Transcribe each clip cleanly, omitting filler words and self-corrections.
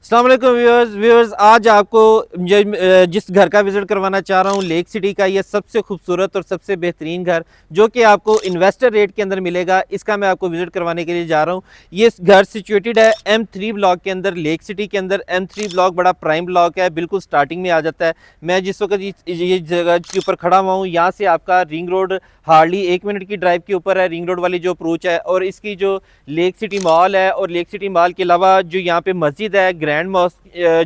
अस्सलाम वालेकुम व्यूअर्स आज आपको जिस घर का विजिट करवाना चाह रहा हूँ लेक सिटी का ये सबसे खूबसूरत और सबसे बेहतरीन घर जो कि आपको इन्वेस्टर रेट के अंदर मिलेगा, इसका मैं आपको विजिट करवाने के लिए जा रहा हूँ। ये घर सिचुएटेड है M3 ब्लॉक के अंदर, लेक सिटी के अंदर। M3 ब्लॉक बड़ा प्राइम ब्लॉक है, बिल्कुल स्टार्टिंग में आ जाता है। मैं जिस वक्त ये जगह के ऊपर खड़ा हुआ हूँ, यहाँ से आपका रिंग रोड हार्डली 1 मिनट की ड्राइव के ऊपर है, रिंग रोड वाली जो अप्रोच है। और इसकी जो लेक सिटी मॉल है, और लेक सिटी मॉल के अलावा जो यहाँ पे मस्जिद है ग्रैंड मॉस्क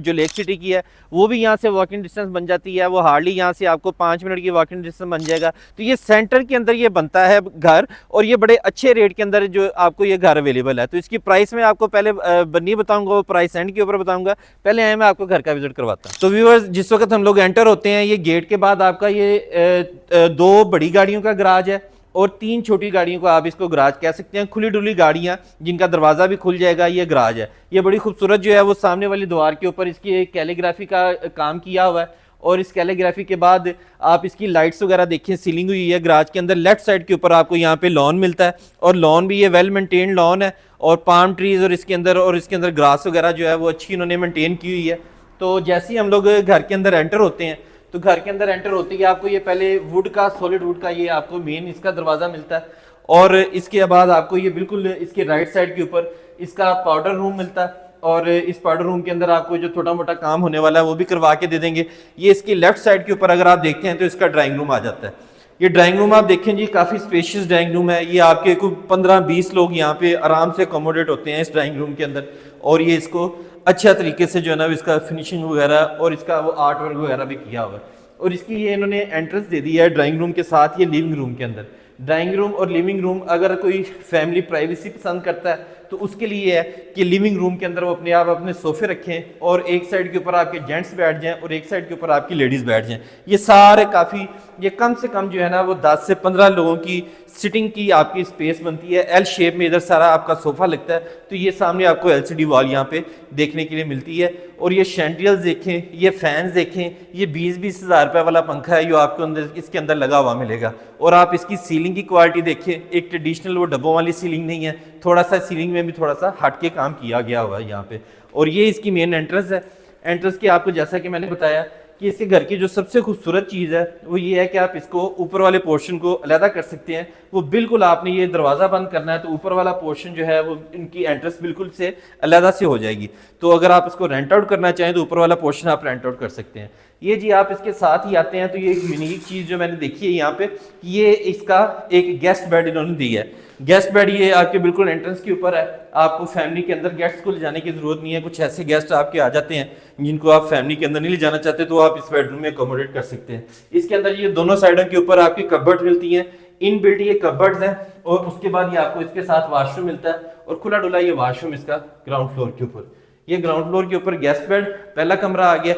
जो लेक सिटी की है, वो भी यहाँ से वॉकिंग डिस्टेंस बन जाती है। वो हार्डली यहाँ से आपको 5 मिनट की वॉकिंग डिस्टेंस बन जाएगा। तो ये सेंटर के अंदर ये बनता है घर, और ये बड़े अच्छे रेट के अंदर जो आपको ये घर अवेलेबल है। तो इसकी प्राइस मैं आपको पहले नहीं बताऊंगा, वो प्राइस एंड के ऊपर बताऊंगा। पहले आए मैं आपको घर का विजिट करवाता हूँ। तो व्यूअर्स, जिस वक्त हम लोग एंटर होते हैं, ये गेट के बाद आपका ये 2 बड़ी गाड़ियों का गराज है और 3 छोटी गाड़ियों को आप इसको गराज कह सकते हैं। खुली डुली गाड़ियां जिनका दरवाजा भी खुल जाएगा, ये गराज है। ये बड़ी खूबसूरत जो है वो सामने वाली दीवार के ऊपर इसकी कैलीग्राफी का काम किया हुआ है। और इस कैलीग्राफी के बाद आप इसकी लाइट्स वगैरह देखें, सीलिंग हुई है गराज के अंदर। लेफ्ट साइड के ऊपर आपको यहाँ पे लॉन मिलता है, और लॉन भी ये वेल मेंटेन लॉन है, और पाम ट्रीज और इसके अंदर ग्रास वगैरह जो है वो अच्छी इन्होंने मेंटेन की हुई है। तो जैसे ही हम लोग घर के अंदर एंटर होते हैं, तो घर के अंदर एंटर होते ही आपको ये पहले वुड का, सॉलिड वुड का ये आपको मेन इसका दरवाजा मिलता है। और इसके बाद आपको ये बिल्कुल इसके राइट साइड के ऊपर इसका पाउडर रूम मिलता है, और इस पाउडर रूम के अंदर आपको जो छोटा मोटा काम होने वाला है वो भी करवा के दे देंगे। ये इसकी लेफ्ट साइड के ऊपर अगर आप देखते हैं तो इसका ड्राइंग रूम आ जाता है। ये ड्राइंग रूम आप देखें जी, काफ़ी स्पेशियस ड्राइंग रूम है। ये आपके कोई 15-20 लोग यहाँ पे आराम से अकोमोडेट होते हैं इस ड्राइंग रूम के अंदर। और ये इसको अच्छा तरीके से जो है ना इसका फिनिशिंग वगैरह और इसका वो आर्ट वर्क वगैरह भी किया हुआ है। और इसकी ये इन्होंने एंट्रेंस दे दी है ड्राइंग रूम के साथ, ये लिविंग रूम के अंदर। ड्राइंग रूम और लिविंग रूम, अगर कोई फैमिली प्राइवेसी पसंद करता है तो उसके लिए है कि लिविंग रूम के अंदर वो अपने सोफे रखें, और एक साइड के ऊपर आपके जेंट्स बैठ जाएं और एक साइड के ऊपर आपकी लेडीज बैठ जाएं। ये सारे काफ़ी, ये कम से कम जो है ना वो 10 से 15 लोगों की सिटिंग की आपकी स्पेस बनती है। एल शेप में इधर सारा आपका सोफा लगता है। तो ये सामने आपको LCD वॉल यहाँ पे देखने के लिए मिलती है। और ये शैंडियल्स देखें, ये फैंस देखें, ये 20-20 हज़ार रुपये वाला पंखा है जो आपको अंदर इसके अंदर लगा हुआ मिलेगा। और आप इसकी सीलिंग की क्वालिटी देखिए, एक ट्रेडिशनल वो डब्बों वाली सीलिंग नहीं है, थोड़ा सा सीलिंग में भी थोड़ा सा हट के काम किया गया हुआ है यहाँ पे। और ये इसकी मेन एंट्रेंस है। एंट्रेंस की आपको जैसा कि मैंने बताया कि इसके घर की जो सबसे खूबसूरत चीज़ है वो ये है कि आप इसको ऊपर वाले पोर्शन को अलहदा कर सकते हैं। वो बिल्कुल आपने ये दरवाज़ा बंद करना है तो ऊपर वाला पोर्शन जो है वो इनकी एंट्रेंस बिल्कुल से अलहदा से हो जाएगी। तो अगर आप इसको रेंट आउट करना चाहें तो ऊपर वाला पोर्शन आप रेंट आउट कर सकते हैं। ये जी आप इसके साथ ही आते हैं तो ये एक यूनिक चीज़ जो मैंने देखी है यहाँ पे, ये इसका एक गेस्ट बेड इन्होंने दी है। गेस्ट बेड ये आपके बिल्कुल एंट्रेंस के ऊपर है। आपको फैमिली के अंदर गेस्ट को ले जाने की जरूरत नहीं है। कुछ ऐसे गेस्ट आपके आ जाते हैं जिनको आप फैमिली के अंदर नहीं ले जाना चाहते, तो आप इस बेडरूम में अकोमोडेट कर सकते हैं। इसके अंदर ये दोनों साइडों के ऊपर आपकी कबर्ड मिलती हैं, इन बिल्ट ये कबर्ड्स हैं। और उसके बाद ये आपको इसके साथ वॉशरूम मिलता है, और खुला डुला ये वॉशरूम इसका ग्राउंड फ्लोर के ऊपर। ये ग्राउंड फ्लोर के ऊपर गेस्ट बेड, पहला कमरा आ गया।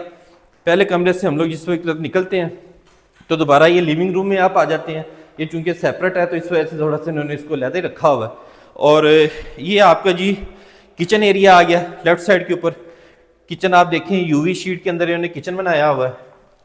पहले कमरे से हम लोग जिस वक्त निकलते हैं तो दोबारा ये लिविंग रूम में आप आ जाते हैं। ये चूंकि सेपरेट है तो इस वजह से थोड़ा सा इन्होंने इसको लहदा ही रखा हुआ है। और ये आपका जी किचन एरिया आ गया लेफ्ट साइड के ऊपर। किचन आप देखें, UV शीट के अंदर इन्होंने किचन बनाया हुआ है,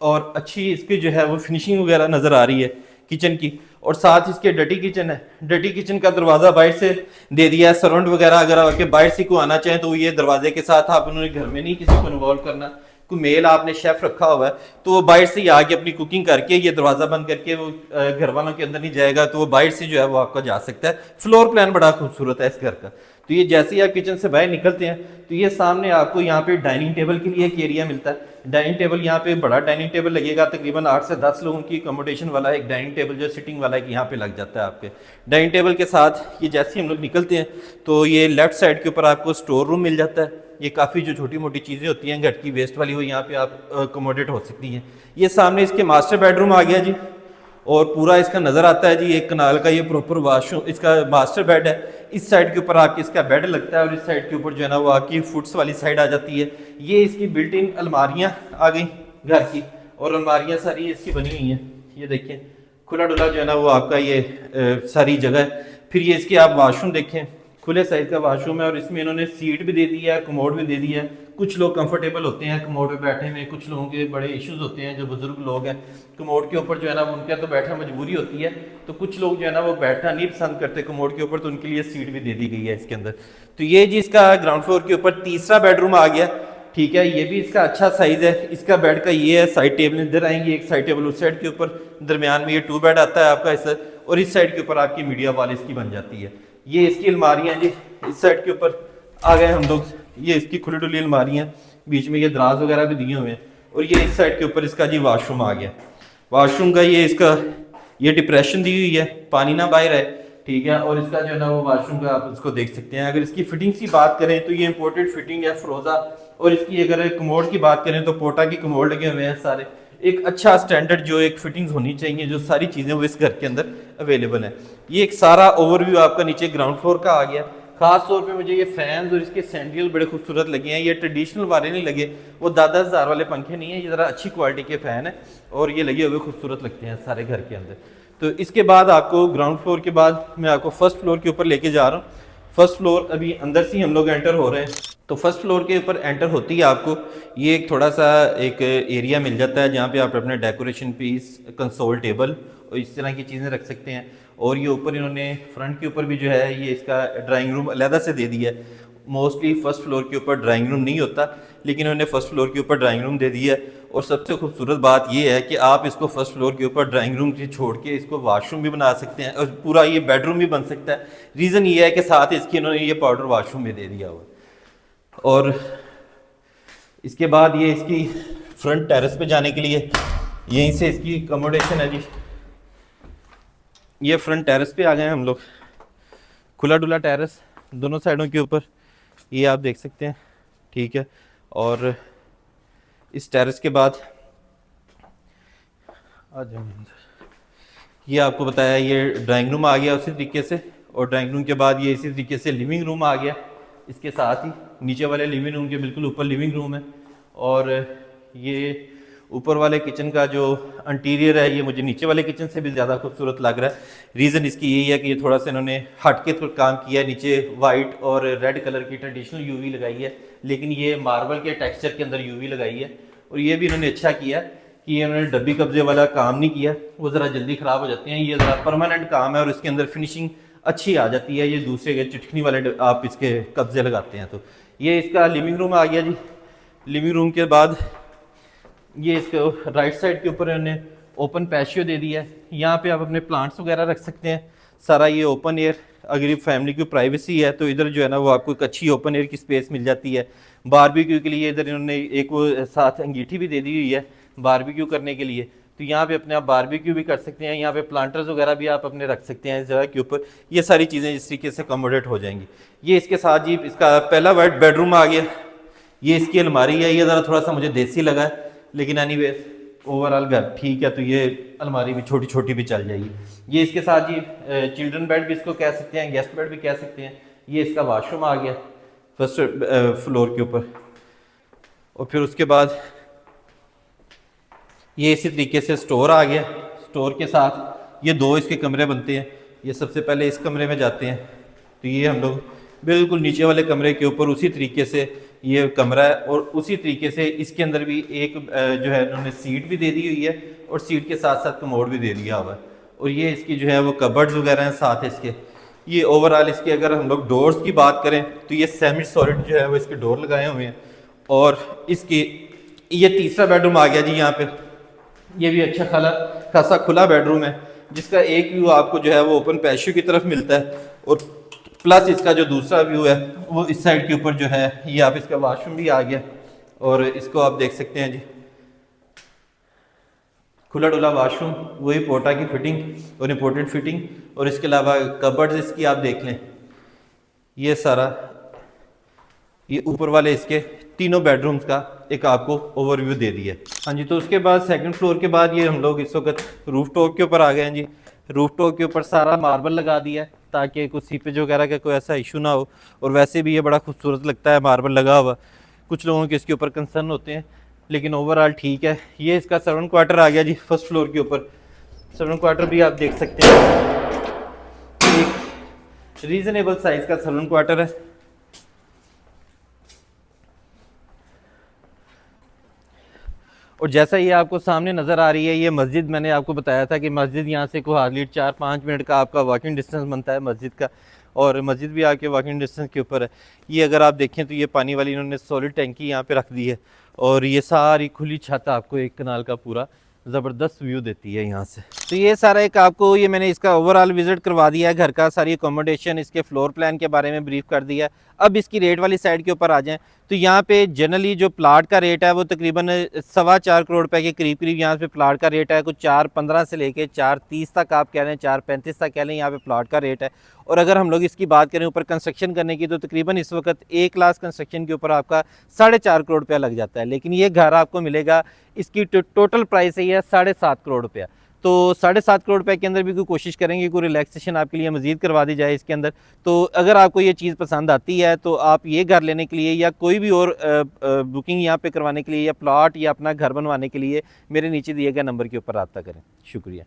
और अच्छी इसकी जो है वो फिनिशिंग वगैरह नज़र आ रही है किचन की। और साथ इसके डटी किचन है। डटी किचन का दरवाज़ा बाहर से दे दिया है। सर्वेंट वगैरह अगर आपके बाहर से को आना चाहें तो ये दरवाजे के साथ, आप उन्होंने घर में नहीं किसी को इन्वॉल्व करना, कोई मेल आपने शेफ रखा हुआ है तो वो बाहर से ही आके अपनी कुकिंग करके ये दरवाज़ा बंद करके वो घर वालों के अंदर नहीं जाएगा, तो वो बाहर से जो है वो आपका जा सकता है। फ्लोर प्लान बड़ा खूबसूरत है इस घर का। तो ये जैसे ही आप किचन से बाहर निकलते हैं तो ये सामने आपको यहाँ पे डाइनिंग टेबल के लिए एक एरिया मिलता है। डाइनिंग टेबल यहाँ पे बड़ा डाइनिंग टेबल लगेगा, तकरीबन 8 से 10 लोगों की अकोमोडेशन वाला एक डाइनिंग टेबल जो सिटिंग वाला है यहाँ पे लग जाता है आपके। डाइनिंग टेबल के साथ ये जैसे ही हम लोग निकलते हैं तो ये लेफ्ट साइड के ऊपर आपको स्टोर रूम मिल जाता है। ये काफ़ी जो छोटी मोटी चीज़ें होती हैं घर की वेस्ट वाली, वो यहाँ पे आप अकोमोडेट हो सकती हैं। ये सामने इसके मास्टर बेडरूम आ गया जी, और पूरा इसका नज़र आता है जी एक कनाल का ये प्रॉपर वॉशरूम इसका मास्टर बेड है। इस साइड के ऊपर आपकी इसका बेड लगता है, और इस साइड के ऊपर जो है ना वो आपकी फुट्स वाली साइड आ जाती है। ये इसकी बिल्ट इन अलमारियाँ आ गई घर की, और अलमारियाँ सारी इसकी बनी हुई हैं। ये देखिए खुला डुला जो है ना वो आपका ये सारी जगह है। फिर ये इसके आप वाशरूम देखें, खुले साइज का वाशरूम है, और इसमें इन्होंने सीट भी दे दी है, कमोड भी दे दी है। कुछ लोग कंफर्टेबल होते हैं कमोड पे बैठने में, कुछ लोगों के बड़े इश्यूज होते हैं, जो बुजुर्ग लोग हैं कमोड के ऊपर जो है ना उनके तो बैठना मजबूरी होती है, तो कुछ लोग जो है ना वो बैठना नहीं पसंद करते कमोड के ऊपर, तो उनके लिए सीट भी दे दी गई है इसके अंदर। तो ये जी इसका ग्राउंड फ्लोर के ऊपर तीसरा बेडरूम आ गया। ठीक है। ये भी इसका अच्छा साइज़ है। इसका बेड का ये है, साइड टेबल इधर आएंगी, एक साइड टेबल उस साइड के ऊपर, दरमियान में ये 2 बेड आता है आपका इस, और इस साइड के ऊपर आपकी मीडिया वाल इसकी बन जाती है। ये इसकी अलमारियाँ जी, इस साइड के ऊपर आ गए हम लोग, ये इसकी खुली डुली अलमारियाँ, बीच में ये दराज वगैरह भी दिए हुए हैं, और ये इस साइड के ऊपर इसका जी वाशरूम आ गया। वाशरूम का ये इसका ये डिप्रेशन दी हुई है, पानी ना बाहर है, ठीक है। और इसका जो है ना वो वाशरूम का आप इसको देख सकते हैं। अगर इसकी फिटिंग्स की बात करें तो ये इंपोर्टेड फिटिंग है फ्रोजा, और इसकी अगर कमोड की बात करें तो पोटा की कमोड लगे हुए हैं सारे। एक अच्छा स्टैंडर्ड जो एक फिटिंग्स होनी चाहिए, जो सारी चीज़ें वो इस घर के अंदर अवेलेबल है। ये एक सारा ओवरव्यू आपका नीचे ग्राउंड फ्लोर का आ गया। खास तौर पे मुझे ये फैंस और इसके सैंडियल बड़े खूबसूरत लगे हैं। ये ट्रेडिशनल वाले नहीं लगे, वो 10,000 वाले पंखे नहीं है, ये ज़रा अच्छी क्वालिटी के फ़ैन है, और ये लगे हुए खूबसूरत लगते हैं सारे घर के अंदर। तो इसके बाद आपको ग्राउंड फ्लोर के बाद मैं आपको फर्स्ट फ्लोर के ऊपर लेके जा रहा हूँ। फर्स्ट फ्लोर अभी अंदर से ही हम लोग एंटर हो रहे हैं। तो फर्स्ट फ्लोर के ऊपर एंटर होती है आपको ये एक थोड़ा सा एक एरिया मिल जाता है, जहाँ पे आप अपने डेकोरेशन पीस, कंसोल टेबल और इस तरह की चीज़ें रख सकते हैं। और ये ऊपर इन्होंने फ्रंट के ऊपर भी जो है ये इसका ड्राइंग रूम अलहदा से दे दिया है। मोस्टली फर्स्ट फ्लोर के ऊपर ड्राइंग रूम नहीं होता, लेकिन उन्होंने फर्स्ट फ्लोर के ऊपर ड्राइंग रूम दे दिया है। और सबसे खूबसूरत बात ये है कि आप इसको फर्स्ट फ्लोर के ऊपर ड्राइंग रूम से छोड़ के इसको वाशरूम भी बना सकते हैं, और पूरा ये बेडरूम भी बन सकता है। रीज़न ये है कि साथ इसके इन्होंने ये पाउडर वाशरूम भी दे दिया हुआ। और इसके बाद ये इसकी फ्रंट टेरेस पे जाने के लिए यहीं से इसकी अकोमोडेशन है जी। ये फ्रंट टेरेस पे आ गए हैं हम लोग, खुला डुला टेरेस दोनों साइडों के ऊपर, ये आप देख सकते हैं, ठीक है। और इस टेरेस के बाद आ जाएंगे, ये आपको बताया ये ड्राइंग रूम आ गया उसी तरीके से, और ड्राइंग रूम के बाद ये इसी तरीके से लिविंग रूम आ गया। इसके साथ ही नीचे वाले लिविंग रूम के बिल्कुल ऊपर लिविंग रूम है। और ये ऊपर वाले किचन का जो इंटीरियर है ये मुझे नीचे वाले किचन से भी ज़्यादा खूबसूरत लग रहा है। रीज़न इसकी यही है कि ये थोड़ा सा इन्होंने हट के काम किया है। नीचे वाइट और रेड कलर की ट्रेडिशनल यूवी लगाई है, लेकिन ये मार्बल के टेक्सचर के अंदर यूवी लगाई है। और ये भी इन्होंने अच्छा किया कि ये उन्होंने डब्बी कब्जे वाला काम नहीं किया, वो ज़रा जल्दी ख़राब हो जाते हैं। ये ज़रा परमानेंट काम है और इसके अंदर फिनिशिंग अच्छी आ जाती है। ये दूसरे के चिटकनी वाले आप इसके कब्जे लगाते हैं। तो ये इसका लिविंग रूम आ गया जी। लिविंग रूम के बाद ये इसको राइट साइड के ऊपर इन्होंने ओपन पैशियो दे दिया है। यहाँ पे आप अपने प्लांट्स वगैरह रख सकते हैं, सारा ये ओपन एयर। अगर ये फैमिली की प्राइवेसी है तो इधर जो है ना वो आपको एक अच्छी ओपन एयर की स्पेस मिल जाती है। बारबेक्यू के लिए इधर इन्होंने एक वो साथ अंगीठी भी दे दी हुई है बारबेक्यू करने के लिए, तो यहाँ पे अपने आप बारबेक्यू भी कर सकते हैं। यहाँ पे प्लांटर्स वगैरह भी आप अपने रख सकते हैं इस जगह के ऊपर। ये सारी चीज़ें इस तरीके से अकोमोडेट हो जाएंगी। ये इसके साथ जी इसका पहला वाइट बेडरूम आ गया। ये इसकी अलमारी है, ये ज़रा थोड़ा सा मुझे देसी लगा है, लेकिन एनीवेज ओवरऑल घर ठीक है। तो ये अलमारी भी छोटी छोटी भी चल जाएगी। ये इसके साथ जी चिल्ड्रन बेड भी इसको कह सकते हैं, गेस्ट बेड भी कह सकते हैं। ये इसका वाशरूम आ गया फर्स्ट फ्लोर के ऊपर। और फिर उसके बाद ये इसी तरीके से स्टोर आ गया। स्टोर के साथ ये दो इसके कमरे बनते हैं। ये सबसे पहले इस कमरे में जाते हैं, तो ये हम लोग बिल्कुल नीचे वाले कमरे के ऊपर उसी तरीके से ये कमरा है। और उसी तरीके से इसके अंदर भी एक जो है उन्होंने सीट भी दे दी हुई है, और सीट के साथ साथ कमोड भी दे दिया हुआ है। और ये इसकी जो है वो कबर्ड्स वगैरह हैं साथ इसके। ये ओवरऑल इसके अगर हम लोग डोर्स की बात करें तो ये सेमी सॉलिड जो है वो इसके डोर लगाए हुए हैं। और इसकी ये तीसरा बेडरूम आ गया जी। यहाँ पे ये भी अच्छा खासा खुला बेडरूम है, जिसका एक व्यू आपको जो है वो ओपन पैशियो की तरफ मिलता है। और प्लस इसका जो दूसरा व्यू है वो इस साइड के ऊपर जो है ये आप इसका वाशरूम भी आ गया। और इसको आप देख सकते हैं जी, खुला डुला वाशरूम, वही पोटा की फिटिंग और इम्पोर्टेड फिटिंग। और इसके अलावा कबर्ड्स इसकी आप देख लें, ये सारा ये ऊपर वाले इसके तीनों बेडरूम्स का एक आपको ओवरव्यू दे दिया। हाँ जी, तो उसके बाद सेकंड फ्लोर के बाद ये हम लोग इस वक्त रूफ टॉप के ऊपर आ गए हैं जी। रूफ टॉप के ऊपर सारा मार्बल लगा दिया है ताकि कुछ सीपेज वगैरह का कोई ऐसा इशू ना हो। और वैसे भी ये बड़ा खूबसूरत लगता है मार्बल लगा हुआ। कुछ लोगों के इसके ऊपर कंसर्न होते हैं, लेकिन ओवरऑल ठीक है। ये इसका सर्वेंट क्वार्टर आ गया जी फर्स्ट फ्लोर के ऊपर। सर्वेंट क्वार्टर भी आप देख सकते हैं, एक रीजनेबल साइज का सर्वेंट क्वार्टर है। और जैसा ये आपको सामने नज़र आ रही है, ये मस्जिद मैंने आपको बताया था कि मस्जिद यहाँ से कोई हार्डली 4-5 मिनट का आपका वॉकिंग डिस्टेंस बनता है मस्जिद का। और मस्जिद भी आपके वॉकिंग डिस्टेंस के ऊपर है। ये अगर आप देखें तो ये पानी वाली इन्होंने सॉलिड टैंकी यहाँ पे रख दी है और ये सारी खुली छत आपको एक कनाल का पूरा ज़बरदस्त व्यू देती है यहाँ से। तो ये सारा एक आपको ये मैंने इसका ओवरऑल विजिट करवा दिया है घर का, सारी अकोमोडेशन, इसके फ्लोर प्लान के बारे में ब्रीफ कर दिया है। अब इसकी रेट वाली साइड के ऊपर आ जाएं तो यहाँ पे जनरली जो प्लाट का रेट है वो तकरीबन 4.25 करोड़ रुपए के करीब करीब यहाँ पे प्लाट का रेट है। कुछ 4.15 से लेके 4.30 तक आप कह लें, 4.35 तक कह लें, यहाँ पे प्लाट का रेट है। और अगर हम लोग इसकी बात करें ऊपर कंस्ट्रक्शन करने की तो तकरीबन इस वक्त 1 लाख कंस्ट्रक्शन के ऊपर आपका 4.5 करोड़ रुपया लग जाता है। लेकिन ये घर आपको मिलेगा, इसकी टोटल प्राइस है 7.5 करोड़ रुपया। तो 7.5 करोड़ रुपए के अंदर भी कोई कोशिश करेंगे कोई रिलैक्सेशन आपके लिए मजीद करवा दी जाए इसके अंदर। तो अगर आपको ये चीज़ पसंद आती है तो आप ये घर लेने के लिए या कोई भी और बुकिंग यहाँ पे करवाने के लिए या प्लॉट या अपना घर बनवाने के लिए मेरे नीचे दिए गए नंबर के ऊपर रब्ता करें। शुक्रिया।